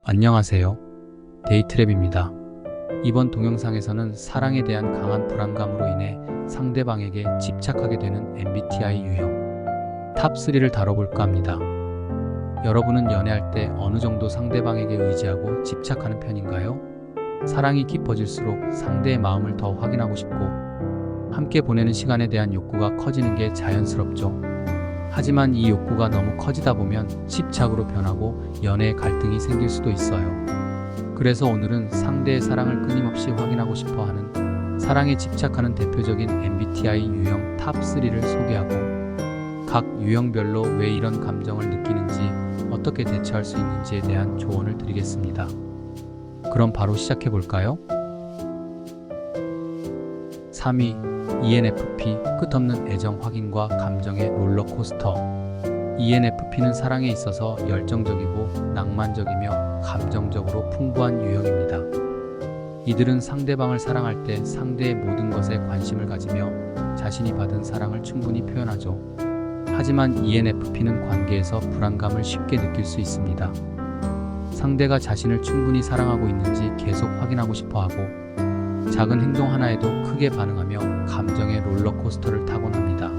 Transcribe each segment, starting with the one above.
안녕하세요. 데이트랩입니다. 이번 동영상에서는 사랑에 대한 강한 불안감으로 인해 상대방에게 집착하게 되는 MBTI 유형 탑3를 다뤄볼까 합니다. 여러분은 연애할 때 어느 정도 상대방에게 의지하고 집착하는 편인가요? 사랑이 깊어질수록 상대의 마음을 더 확인하고 싶고 함께 보내는 시간에 대한 욕구가 커지는 게 자연스럽죠. 하지만 이 욕구가 너무 커지다 보면 집착으로 변하고 연애에 갈등이 생길 수도 있어요. 그래서 오늘은 상대의 사랑을 끊임없이 확인하고 싶어 하는 사랑에 집착하는 대표적인 MBTI 유형 탑3를 소개하고 각 유형별로 왜 이런 감정을 느끼는지 어떻게 대처할 수 있는지에 대한 조언을 드리겠습니다. 그럼 바로 시작해 볼까요? 3위 ENFP 끝없는 애정 확인과 감정의 롤러코스터. ENFP는 사랑에 있어서 열정적이고 낭만적이며 감정적으로 풍부한 유형입니다. 이들은 상대방을 사랑할 때 상대의 모든 것에 관심을 가지며 자신이 받은 사랑을 충분히 표현하죠. 하지만 ENFP는 관계에서 불안감을 쉽게 느낄 수 있습니다. 상대가 자신을 충분히 사랑하고 있는지 계속 확인하고 싶어 하고 작은 행동 하나에도 크게 반응하며 감정의 롤러코스터를 타곤 합니다.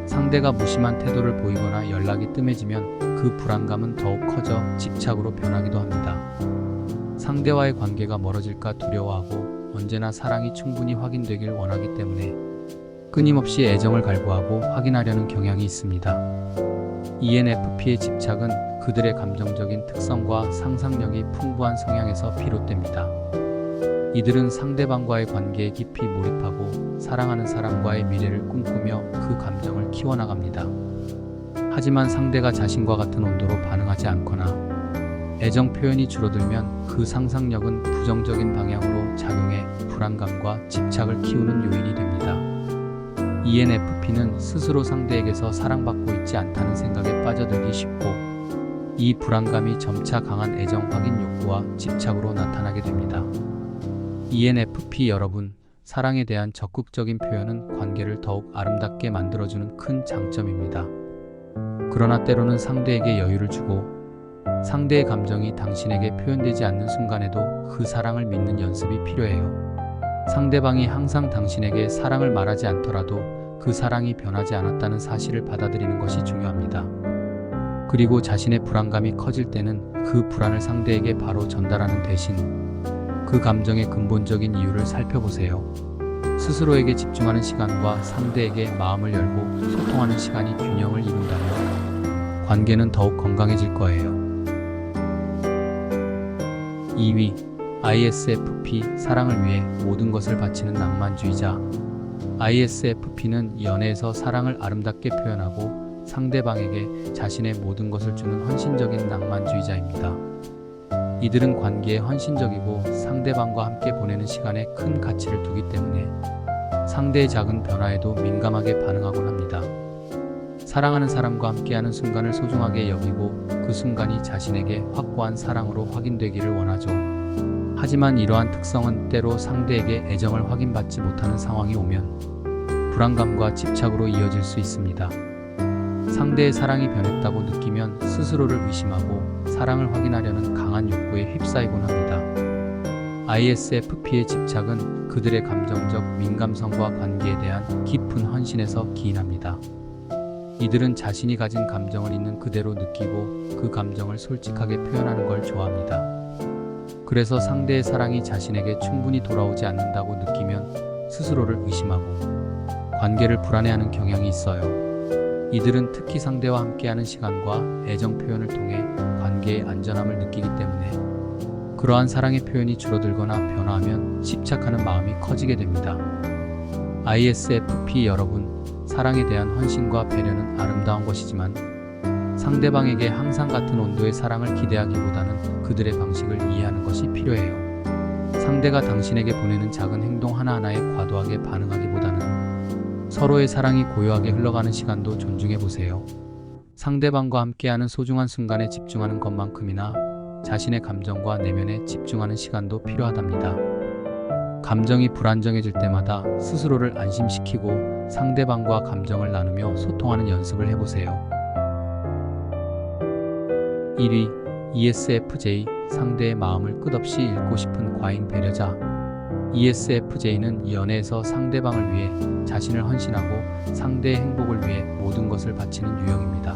상대가 무심한 태도를 보이거나 연락이 뜸해지면 그 불안감은 더욱 커져 집착으로 변하기도 합니다. 상대와의 관계가 멀어질까 두려워하고 언제나 사랑이 충분히 확인되길 원하기 때문에 끊임없이 애정을 갈구하고 확인하려는 경향이 있습니다. ENFP의 집착은 그들의 감정적인 특성과 상상력이 풍부한 성향에서 비롯됩니다. 이들은 상대방과의 관계에 깊이 몰입하고 사랑하는 사람과의 미래를 꿈꾸며 그 감정을 키워나갑니다. 하지만 상대가 자신과 같은 온도로 반응하지 않거나 애정 표현이 줄어들면 그 상상력은 부정적인 방향으로 작용해 불안감과 집착을 키우는 요인이 됩니다. ENFP는 스스로 상대에게서 사랑받고 있지 않다는 생각에 빠져들기 쉽고 이 불안감이 점차 강한 애정 확인 욕구와 집착으로 나타나게 됩니다. ENFP 여러분, 사랑에 대한 적극적인 표현은 관계를 더욱 아름답게 만들어주는 큰 장점입니다. 그러나 때로는 상대에게 여유를 주고 상대의 감정이 당신에게 표현되지 않는 순간에도 그 사랑을 믿는 연습이 필요해요. 상대방이 항상 당신에게 사랑을 말하지 않더라도 그 사랑이 변하지 않았다는 사실을 받아들이는 것이 중요합니다. 그리고 자신의 불안감이 커질 때는 그 불안을 상대에게 바로 전달하는 대신 그 감정의 근본적인 이유를 살펴보세요. 스스로에게 집중하는 시간과 상대에게 마음을 열고 소통하는 시간이 균형을 이룬다면 관계는 더욱 건강해질 거예요. 2위 ISFP 사랑을 위해 모든 것을 바치는 낭만주의자. ISFP는 연애에서 사랑을 아름답게 표현하고 상대방에게 자신의 모든 것을 주는 헌신적인 낭만주의자입니다. 이들은 관계에 헌신적이고 상대방과 함께 보내는 시간에 큰 가치를 두기 때문에 상대의 작은 변화에도 민감하게 반응하곤 합니다. 사랑하는 사람과 함께하는 순간을 소중하게 여기고 그 순간이 자신에게 확고한 사랑으로 확인되기를 원하죠. 하지만 이러한 특성은 때로 상대에게 애정을 확인받지 못하는 상황이 오면 불안감과 집착으로 이어질 수 있습니다. 상대의 사랑이 변했다고 느끼면 스스로를 의심하고 사랑을 확인하려는 강한 욕구에 휩싸이곤 합니다. ISFP의 집착은 그들의 감정적 민감성과 관계에 대한 깊은 헌신에서 기인합니다. 이들은 자신이 가진 감정을 있는 그대로 느끼고 그 감정을 솔직하게 표현하는 걸 좋아합니다. 그래서 상대의 사랑이 자신에게 충분히 돌아오지 않는다고 느끼면 스스로를 의심하고 관계를 불안해하는 경향이 있어요. 이들은 특히 상대와 함께하는 시간과 애정 표현을 통해 관계의 안전함을 느끼기 때문에 그러한 사랑의 표현이 줄어들거나 변화하면 집착하는 마음이 커지게 됩니다. ISFP 여러분, 사랑에 대한 헌신과 배려는 아름다운 것이지만 상대방에게 항상 같은 온도의 사랑을 기대하기보다는 그들의 방식을 이해하는 것이 필요해요. 상대가 당신에게 보내는 작은 행동 하나하나에 과도하게 반응하기보다는 서로의 사랑이 고요하게 흘러가는 시간도 존중해보세요. 상대방과 함께하는 소중한 순간에 집중하는 것만큼이나 자신의 감정과 내면에 집중하는 시간도 필요하답니다. 감정이 불안정해질 때마다 스스로를 안심시키고 상대방과 감정을 나누며 소통하는 연습을 해보세요. 1위 ESFJ 상대의 마음을 끝없이 읽고 싶은 과잉 배려자. ESFJ는 연애에서 상대방을 위해 자신을 헌신하고 상대의 행복을 위해 모든 것을 바치는 유형입니다.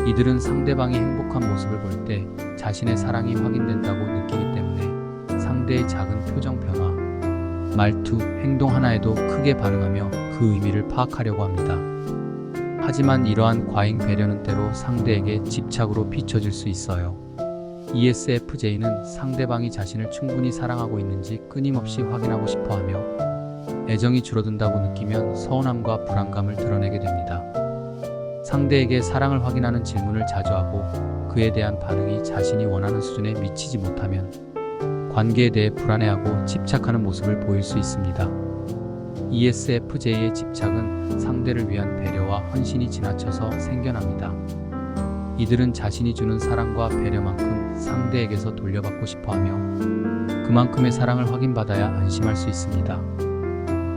이들은 상대방이 행복한 모습을 볼 때 자신의 사랑이 확인된다고 느끼기 때문에 상대의 작은 표정 변화, 말투, 행동 하나에도 크게 반응하며 그 의미를 파악하려고 합니다. 하지만 이러한 과잉 배려는 때로 상대에게 집착으로 비춰질 수 있어요. ESFJ는 상대방이 자신을 충분히 사랑하고 있는지 끊임없이 확인하고 싶어하며 애정이 줄어든다고 느끼면 서운함과 불안감을 드러내게 됩니다. 상대에게 사랑을 확인하는 질문을 자주 하고 그에 대한 반응이 자신이 원하는 수준에 미치지 못하면 관계에 대해 불안해하고 집착하는 모습을 보일 수 있습니다. ESFJ의 집착은 상대를 위한 배려와 헌신이 지나쳐서 생겨납니다. 이들은 자신이 주는 사랑과 배려만큼 상대에게서 돌려받고 싶어하며 그만큼의 사랑을 확인받아야 안심할 수 있습니다.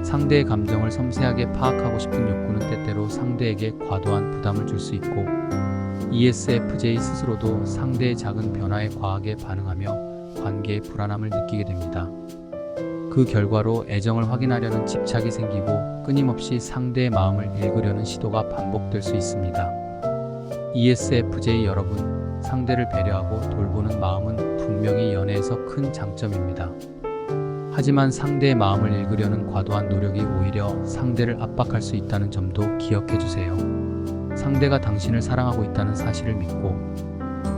상대의 감정을 섬세하게 파악하고 싶은 욕구는 때때로 상대에게 과도한 부담을 줄 수 있고 ESFJ 스스로도 상대의 작은 변화에 과하게 반응하며 관계의 불안함을 느끼게 됩니다. 그 결과로 애정을 확인하려는 집착이 생기고 끊임없이 상대의 마음을 읽으려는 시도가 반복될 수 있습니다. ESFJ 여러분, 상대를 배려하고 돌보는 마음은 분명히 연애에서 큰 장점입니다. 하지만 상대의 마음을 읽으려는 과도한 노력이 오히려 상대를 압박할 수 있다는 점도 기억해 주세요. 상대가 당신을 사랑하고 있다는 사실을 믿고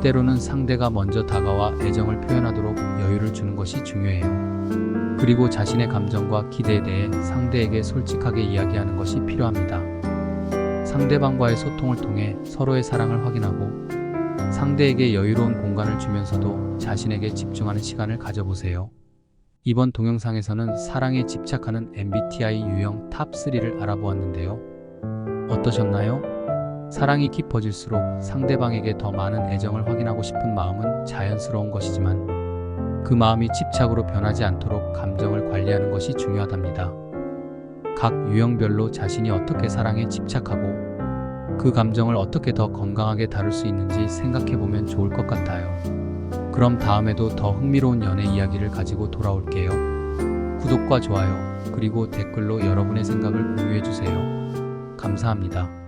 때로는 상대가 먼저 다가와 애정을 표현하도록 여유를 주는 것이 중요해요. 그리고 자신의 감정과 기대에 대해 상대에게 솔직하게 이야기하는 것이 필요합니다. 상대방과의 소통을 통해 서로의 사랑을 확인하고 상대에게 여유로운 공간을 주면서도 자신에게 집중하는 시간을 가져보세요. 이번 동영상에서는 사랑에 집착하는 MBTI 유형 탑3를 알아보았는데요. 어떠셨나요? 사랑이 깊어질수록 상대방에게 더 많은 애정을 확인하고 싶은 마음은 자연스러운 것이지만 그 마음이 집착으로 변하지 않도록 감정을 관리하는 것이 중요하답니다. 각 유형별로 자신이 어떻게 사랑에 집착하고 그 감정을 어떻게 더 건강하게 다룰 수 있는지 생각해보면 좋을 것 같아요. 그럼 다음에도 더 흥미로운 연애 이야기를 가지고 돌아올게요. 구독과 좋아요, 그리고 댓글로 여러분의 생각을 공유해주세요. 감사합니다.